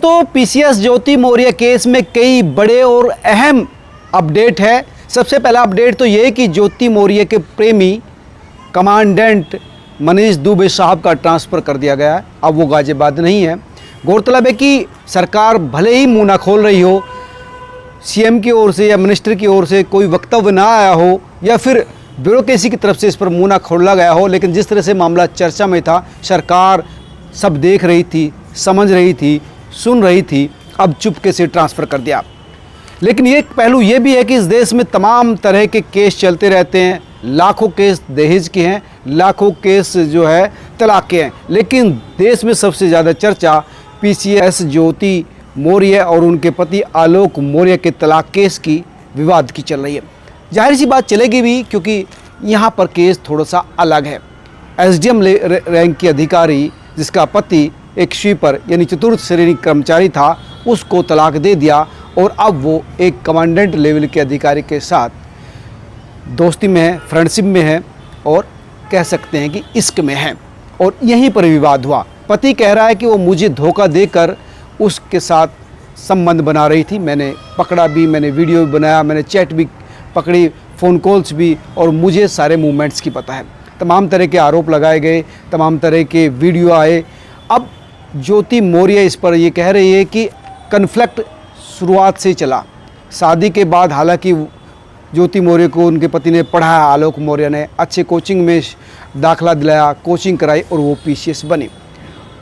दोस्तों, पीसीएस ज्योति मौर्य केस में कई बड़े और अहम अपडेट है। सबसे पहला अपडेट तो ये कि ज्योति मौर्य के प्रेमी कमांडेंट मनीष दुबे साहब का ट्रांसफ़र कर दिया गया है। अब वो गाजियाबाद नहीं है। गौरतलब है कि सरकार भले ही मुँह ना खोल रही हो, सीएम की ओर से या मिनिस्टर की ओर से कोई वक्तव्य ना आया हो या फिर ब्यूरोक्रेसी की तरफ से इस पर मुँह ना खोला गया हो, लेकिन जिस तरह से मामला चर्चा में था, सरकार सब देख रही थी, समझ रही थी, सुन रही थी, अब चुपके से ट्रांसफ़र कर दिया। लेकिन एक पहलू ये भी है कि इस देश में तमाम तरह के केस चलते रहते हैं। लाखों केस दहेज के हैं, लाखों केस जो है तलाक के हैं, लेकिन देश में सबसे ज़्यादा चर्चा पीसीएस ज्योति मौर्य और उनके पति आलोक मौर्य के तलाक केस की विवाद की चल रही है। जाहिर सी बात चलेगी भी, क्योंकि यहाँ पर केस थोड़ा सा अलग है। एसडीएम रैंक के अधिकारी जिसका पति एक स्वीपर यानी चतुर्थ श्रेणी कर्मचारी था, उसको तलाक दे दिया और अब वो एक कमांडेंट लेवल के अधिकारी के साथ दोस्ती में है, फ्रेंडशिप में है और कह सकते हैं कि इश्क में है। और यहीं पर विवाद हुआ। पति कह रहा है कि वो मुझे धोखा देकर उसके साथ संबंध बना रही थी। मैंने पकड़ा भी, मैंने वीडियो भी बनाया, मैंने चैट भी पकड़ी, फ़ोन कॉल्स भी, और मुझे सारे मूवमेंट्स की पता है। तमाम तरह के आरोप लगाए गए, तमाम तरह के वीडियो आए। अब ज्योति मौर्य इस पर ये कह रही है कि कन्फ्लिक्ट शुरुआत से चला। शादी के बाद हालांकि ज्योति मौर्य को उनके पति ने पढ़ाया, आलोक मौर्य ने अच्छे कोचिंग में दाखला दिलाया, कोचिंग कराई और वो पीसीएस बने।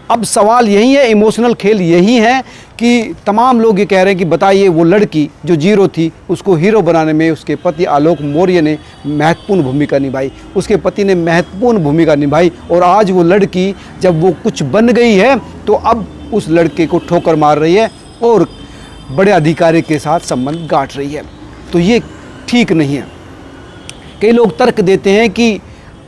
अब सवाल यही है, इमोशनल खेल यही है कि तमाम लोग ये कह रहे हैं कि बताइए वो लड़की जो जीरो थी, उसको हीरो बनाने में उसके पति आलोक मौर्य ने महत्वपूर्ण भूमिका निभाई, उसके पति ने महत्वपूर्ण भूमिका निभाई, और आज वो लड़की जब वो कुछ बन गई है तो अब उस लड़के को ठोकर मार रही है और बड़े अधिकारी के साथ संबंध गांठ रही है। तो ये ठीक नहीं है। कई लोग तर्क देते हैं कि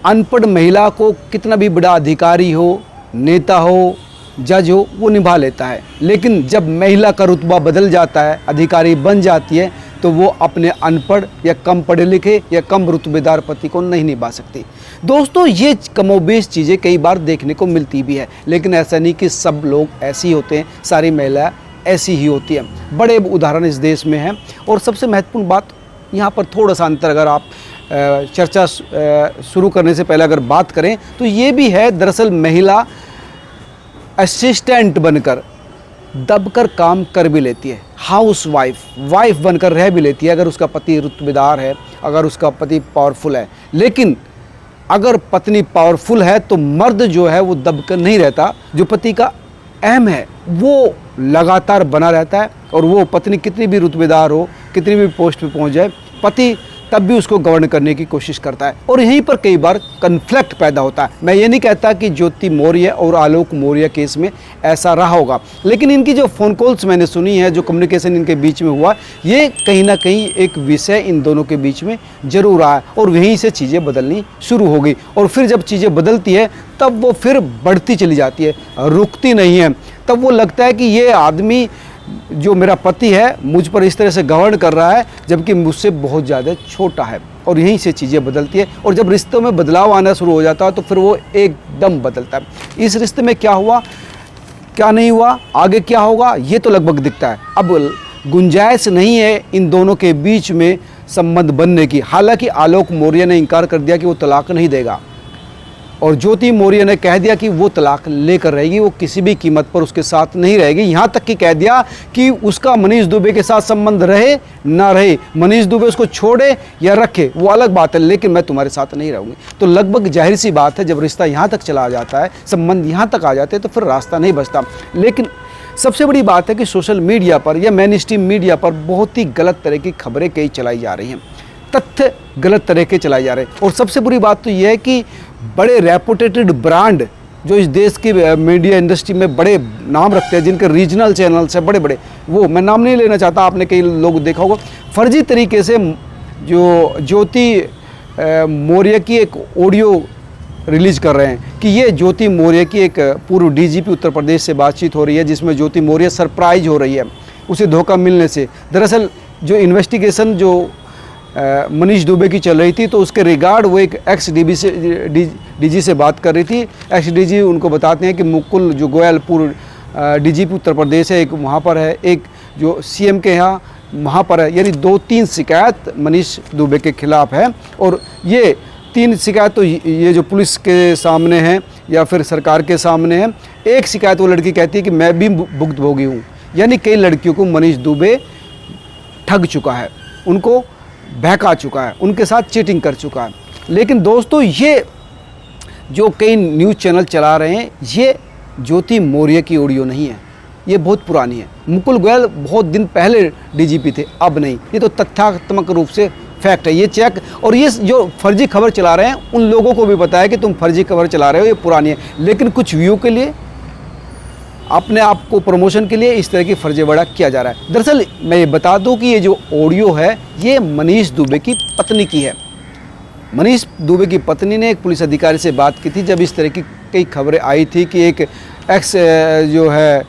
अनपढ़ महिला को कितना भी बड़ा अधिकारी हो, नेता हो, जज हो, वो निभा लेता है, लेकिन जब महिला का रुतबा बदल जाता है, अधिकारी बन जाती है, तो वो अपने अनपढ़ या कम पढ़े लिखे या कम रुतबेदार पति को नहीं निभा सकती। दोस्तों, ये कमोबेश चीज़ें कई बार देखने को मिलती भी है, लेकिन ऐसा नहीं कि सब लोग ऐसे ही होते हैं, सारी महिला ऐसी ही होती है। बड़े उदाहरण इस देश में हैं। और सबसे महत्वपूर्ण बात यहाँ पर थोड़ा सा अंतर, अगर आप चर्चा शुरू करने से पहले अगर बात करें तो ये भी है, दरअसल महिला असिस्टेंट बनकर दबकर काम कर भी लेती है, हाउस वाइफ बनकर रह भी लेती है, अगर उसका पति रुतबेदार है, अगर उसका पति पावरफुल है। लेकिन अगर पत्नी पावरफुल है तो मर्द जो है वो दबकर नहीं रहता। जो पति का अहम है वो लगातार बना रहता है, और वो पत्नी कितनी भी रुतबेदार हो, कितनी भी पोस्ट पे पहुंच जाए, पति तब भी उसको गवर्न करने की कोशिश करता है। और यहीं पर कई बार कन्फ्लिक्ट पैदा होता है। मैं ये नहीं कहता कि ज्योति मौर्य और आलोक मौर्य केस में ऐसा रहा होगा, लेकिन इनकी जो फ़ोन कॉल्स मैंने सुनी है, जो कम्युनिकेशन इनके बीच में हुआ, ये कहीं ना कहीं एक विषय इन दोनों के बीच में जरूर रहा है, और वहीं से चीज़ें बदलनी शुरू हो गई। और फिर जब चीज़ें बदलती है तब वो फिर बढ़ती चली जाती है, रुकती नहीं है। तब वो लगता है कि ये आदमी जो मेरा पति है मुझ पर इस तरह से गवर्न कर रहा है, जबकि मुझसे बहुत ज़्यादा छोटा है। और यहीं से चीज़ें बदलती है, और जब रिश्तों में बदलाव आना शुरू हो जाता है तो फिर वो एकदम बदलता है। इस रिश्ते में क्या हुआ, क्या नहीं हुआ, आगे क्या होगा, ये तो लगभग दिखता है। अब गुंजाइश नहीं है इन दोनों के बीच में संबंध बनने की। हालांकि आलोक मौर्य ने इनकार कर दिया कि वो तलाक नहीं देगा, और ज्योति मौर्य ने कह दिया कि वो तलाक लेकर रहेगी, वो किसी भी कीमत पर उसके साथ नहीं रहेगी। यहाँ तक कि कह दिया कि उसका मनीष दुबे के साथ संबंध रहे ना रहे, मनीष दुबे उसको छोड़े या रखे वो अलग बात है, लेकिन मैं तुम्हारे साथ नहीं रहूँगी। तो लगभग जाहिर सी बात है, जब रिश्ता यहाँ तक चला जाता है, संबंध यहाँ तक आ जाते हैं, तो फिर रास्ता नहीं बचता। लेकिन सबसे बड़ी बात है कि सोशल मीडिया पर या मेन स्ट्रीम मीडिया पर बहुत ही गलत तरह की खबरें कई चलाई जा रही हैं, तथ्य गलत तरह के चलाए जा रहे हैं। और सबसे बुरी बात तो यह है कि बड़े रेपुटेटेड ब्रांड जो इस देश की मीडिया इंडस्ट्री में बड़े नाम रखते हैं, जिनके रीजनल चैनल्स हैं बड़े बड़े, वो मैं नाम नहीं लेना चाहता, आपने कई लोग देखा होगा, फर्जी तरीके से जो ज्योति मौर्य की एक ऑडियो रिलीज कर रहे हैं कि ये ज्योति मौर्य की एक पूर्व डीजीपी उत्तर प्रदेश से बातचीत हो रही है, जिसमें ज्योति मौर्य सरप्राइज हो रही है उसे धोखा मिलने से। दरअसल जो इन्वेस्टिगेशन जो मनीष दुबे की चल रही थी, तो उसके रिगार्ड वो एक एक्स डीजी से बात कर रही थी। एक्स डीजी उनको बताते हैं कि मुकुल जो गोयल पूर्व डीजीपी उत्तर प्रदेश है, एक वहाँ पर है, एक जो सीएम के यहाँ वहाँ पर है। यानी 2-3 शिकायत मनीष दुबे के खिलाफ है। और ये 3 शिकायत तो ये जो पुलिस के सामने है या फिर सरकार के सामने है। एक शिकायत वो लड़की कहती है कि मैं भी भुक्तभोगी हूँ। यानी कई लड़कियों को मनीष दुबे ठग चुका है, उनको बहका चुका है, उनके साथ चीटिंग कर चुका है। लेकिन दोस्तों, ये जो कई न्यूज़ चैनल चला रहे हैं, ये ज्योति मौर्य की ऑडियो नहीं है, ये बहुत पुरानी है। मुकुल गोयल बहुत दिन पहले डीजीपी थे, अब नहीं। ये तो तथ्यात्मक रूप से फैक्ट है, ये चेक। और ये जो फर्जी खबर चला रहे हैं, उन लोगों को भी पता है कि तुम फर्जी खबर चला रहे हो, ये पुरानी है। लेकिन कुछ व्यू के लिए, अपने आप को प्रमोशन के लिए इस तरह की फर्जीवाड़ा किया जा रहा है। दरअसल मैं ये बता दूं कि ये जो ऑडियो है, ये मनीष दुबे की पत्नी की है। मनीष दुबे की पत्नी ने एक पुलिस अधिकारी से बात की थी जब इस तरह की कई खबरें आई थी कि एक एक्स जो है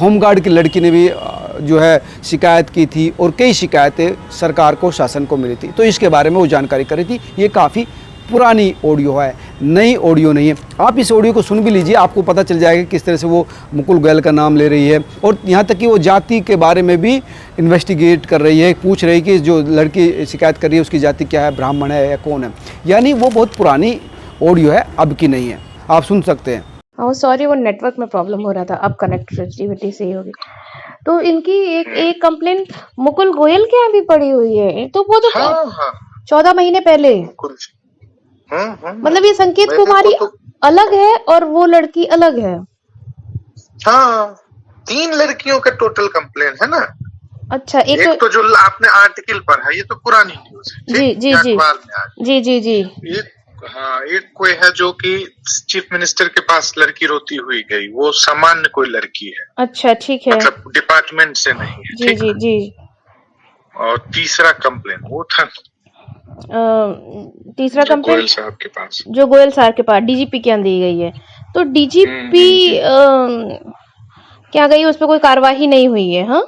होमगार्ड की लड़की ने भी जो है शिकायत की थी और कई शिकायतें सरकार को, शासन को मिली थी। तो इसके बारे में वो जानकारी कर रही थी। ये काफ़ी पुरानी ऑडियो है, नई ऑडियो नहीं है। आप इस ऑडियो को सुन भी लीजिए, आपको पता चल जाएगा किस तरह से वो मुकुल गोयल का नाम ले रही है। और यहाँ तक कि वो जाति के बारे में भी इन्वेस्टिगेट कर रही है, पूछ रही है कि जो लड़की शिकायत कर रही है उसकी जाति क्या है, ब्राह्मण है या कौन है। यानी वो बहुत पुरानी ऑडियो है, अब की नहीं है। आप सुन सकते हैं। हाँ सॉरी, वो नेटवर्क में प्रॉब्लम हो रहा था, अब कनेक्टिविटी सही होगी। तो इनकी एक कंप्लेन मुकुल गोयल के यहाँ भी पड़ी हुई है। तो वो तो हाँ 14 महीने पहले, मतलब ये संकेत कुमारी अलग है और वो लड़की अलग है। हाँ, 3 लड़कियों का टोटल कंप्लेन है ना। अच्छा, एक तो जो आपने आर्टिकल पढ़ा, ये तो पुरानी न्यूज है। जी जी जी जी जी जी। हाँ, एक कोई है जो कि चीफ मिनिस्टर के पास लड़की रोती हुई गई, वो सामान्य कोई लड़की है। अच्छा, ठीक है, मतलब डिपार्टमेंट से नहीं है। जी जी जी। और तीसरा कंप्लेन वो था तीसरा कंप्लेन गोयल साहब के पास, जो गोयल साहब के पास डीजीपी के यहाँ दी गई है। तो डीजीपी क्या गई, उस पर कोई कार्यवाही नहीं हुई है? हाँ,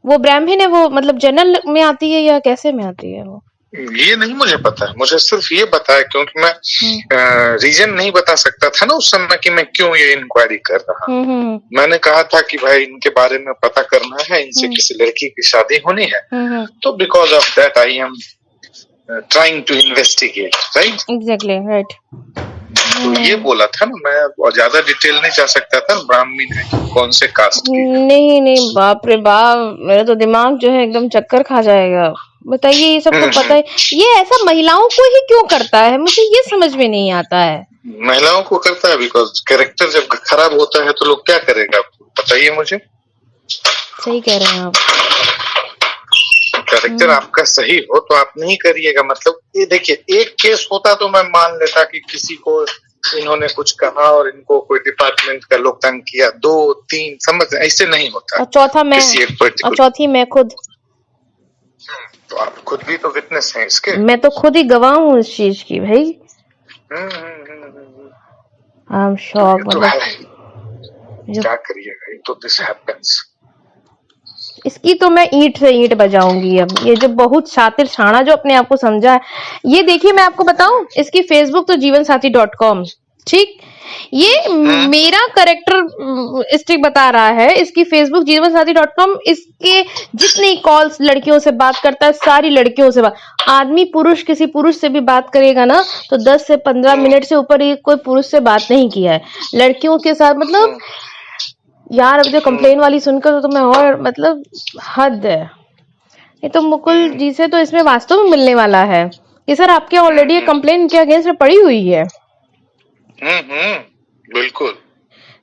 वो ब्राह्मण है, वो मतलब जनरल में आती है या कैसे में आती है वो? ये नहीं मुझे पता है। मुझे सिर्फ ये पता है, क्योंकि मैं रीजन नहीं बता सकता था ना उस समय कि मैं क्यों ये इंक्वायरी कर रहा हूँ। मैंने कहा था कि भाई इनके बारे में पता करना है, इनसे किसी लड़की की शादी होनी है, तो because of that I am trying to investigate, right? Exactly, right. तो ये बोला था ना, मैं ज्यादा डिटेल नहीं जा सकता था। ब्राह्मण है, कौन से कास्ट की? नहीं नहीं, बाप रे बाप, मेरा तो दिमाग जो है एकदम चक्कर खा जाएगा। बताइए, ये सब तो पता है, ये ऐसा महिलाओं को ही क्यों करता है? मुझे ये समझ में नहीं आता है। महिलाओं को करता है बिकॉज कैरेक्टर जब खराब होता है तो लोग क्या करेगा, बताइए मुझे। सही कह रहे हैं आप। कैरेक्टर आपका सही हो तो आप नहीं करिएगा। मतलब ये देखिए, एक केस होता तो मैं मान लेता कि किसी को इन्होंने कुछ कहा और इनको कोई डिपार्टमेंट का लोग तंग किया, 2-3 समझ, ऐसे नहीं होता। और चौथा मैं, और चौथी मैं खुद। तो आप खुद भी तो विटनेस हैं इसके। मैं तो खुद ही गवाह हूँ इस चीज की भाई। I am shock. मतलब क्या करिएगा, तो दिस हैपेंस। इसकी तो मैं ईंट से ईंट बजाऊंगी। अब ये जो बहुत शातिर छाना जो अपने आप को समझा है, ये देखिए मैं आपको बताऊं, इसकी फेसबुक तो जीवनसाथी.com, ठीक, ये मेरा करेक्टर स्टिक बता रहा है। इसकी फेसबुक जीवनसाथी.com, इसके जितनी कॉल्स लड़कियों से बात करता है, सारी लड़कियों से बात, आदमी पुरुष किसी पुरुष से भी बात करेगा ना तो 10 से 15 मिनट से ऊपर ये कोई पुरुष से बात नहीं किया है लड़कियों के साथ। मतलब यार, अब जो कंप्लेन वाली सुनकर तो मैं और मतलब हद है। ये तो मुकुल जी से तो इसमें वास्तव में मिलने वाला है कि सर आपके ऑलरेडी ये कंप्लेन के अगेंस्ट में पड़ी हुई है। बिल्कुल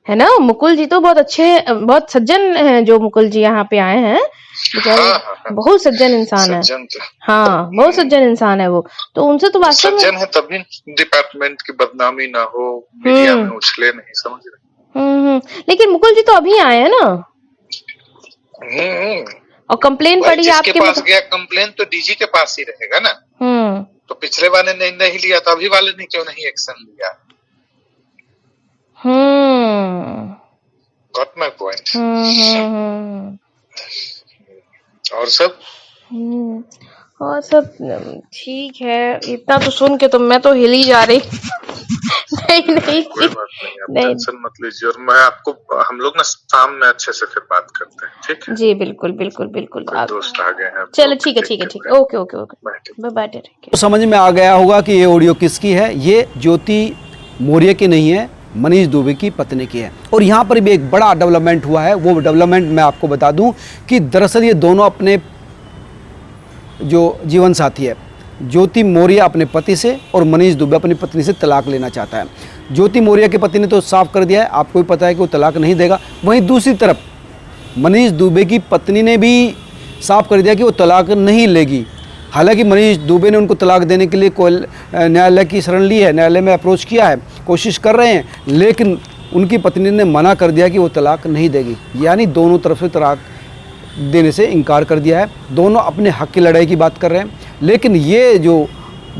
है ना। मुकुल जी तो बहुत अच्छे, बहुत सज्जन हैं जो मुकुल जी यहाँ पे आए हैं, बेचारे बहुत सज्जन इंसान है। हाँ, बहुत सज्जन इंसान है वो। तो उनसे तो वास्तव में सज्जन है, तभी डिपार्टमेंट की बदनामी ना हो, मीडिया में उछले नहीं, समझ रहे। लेकिन मुकुल जी तो अभी आए हैं ना, और कंप्लेन पड़ी आपके पास गया कंप्लेन तो डीजी के पास ही रहेगा ना। तो पिछले वाले ने नहीं लिया तो अभी वाले ने क्यों नहीं एक्शन लिया? Got my point. और सब और सब ठीक है। इतना तो सुन के तो मैं तो हिल ही जा रही। नहीं नहीं कोई बात नहीं, आप नहीं टेंशन मत लीजिए, और मैं आपको, हम लोग ना शाम में अच्छे से फिर बात करते हैं, ठीक है? जी बिल्कुल बिल्कुल बिल्कुल। कोई आप दोस्त आ गए हैं। चलो ठीक है ठीक है ठीक है। ओके ओके ओके बैठे। Bye bye. ठीक है। तो समझ में आ गया होगा कि ये ऑडियो किसकी है। ये ज्योति मौर्य की नहीं है, मनीष दुबे की पत्नी की है। और यहाँ पर भी एक बड़ा डेवलपमेंट हुआ है। वो डेवलपमेंट मैं आपको बता दूं कि दरअसल ये दोनों अपने जो जीवन साथी है, ज्योति मौर्य अपने पति से और मनीष दुबे अपनी पत्नी से तलाक लेना चाहता है। ज्योति मौर्य के पति ने तो साफ कर दिया है, आपको भी पता है कि वो तलाक नहीं देगा। वहीं दूसरी तरफ मनीष दुबे की पत्नी ने भी साफ कर दिया कि वो तलाक नहीं लेगी। हालांकि मनीष दुबे ने उनको तलाक देने के लिए न्यायालय की शरण ली है, न्यायालय में अप्रोच किया है, कोशिश कर रहे हैं, लेकिन उनकी पत्नी ने मना कर दिया कि वो तलाक नहीं देगी। यानी दोनों तरफ से तलाक देने से इनकार कर दिया है। दोनों अपने हक की लड़ाई की बात कर रहे हैं। लेकिन ये जो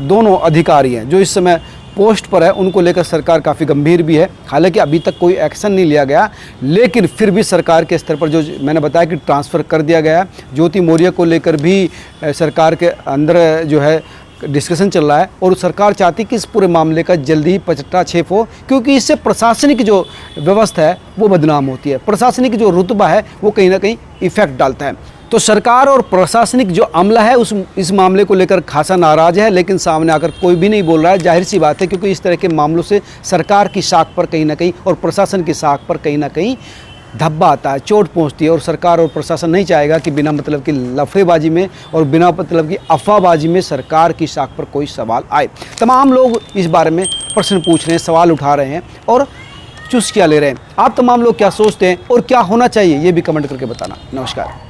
दोनों अधिकारी हैं जो इस समय पोस्ट पर है, उनको लेकर सरकार काफ़ी गंभीर भी है। हालांकि अभी तक कोई एक्शन नहीं लिया गया, लेकिन फिर भी सरकार के स्तर पर जो मैंने बताया कि ट्रांसफ़र कर दिया गया है। ज्योति मौर्य को लेकर भी सरकार के अंदर जो है डिस्कशन चल रहा है, और सरकार चाहती कि इस पूरे मामले का जल्दी ही पटाक्षेप हो, क्योंकि इससे प्रशासनिक जो व्यवस्था है वो बदनाम होती है। प्रशासनिक जो रुतबा है वो कहीं ना कहीं इफेक्ट डालता है। तो सरकार और प्रशासनिक जो अमला है इस मामले को लेकर खासा नाराज़ है, लेकिन सामने आकर कोई भी नहीं बोल रहा है। जाहिर सी बात है, क्योंकि इस तरह के मामलों से सरकार की साख पर कहीं ना कहीं और प्रशासन की साख पर कहीं ना कहीं धब्बा आता है, चोट पहुंचती है। और सरकार और प्रशासन नहीं चाहेगा कि बिना मतलब की लफड़ेबाजी में और बिना मतलब की अफवाहबाजी में सरकार की साख पर कोई सवाल आए। तमाम लोग इस बारे में प्रश्न पूछ रहे हैं, सवाल उठा रहे हैं और चुस्कियाँ ले रहे हैं। आप तमाम लोग क्या सोचते हैं और क्या होना चाहिए, ये भी कमेंट करके बताना। नमस्कार।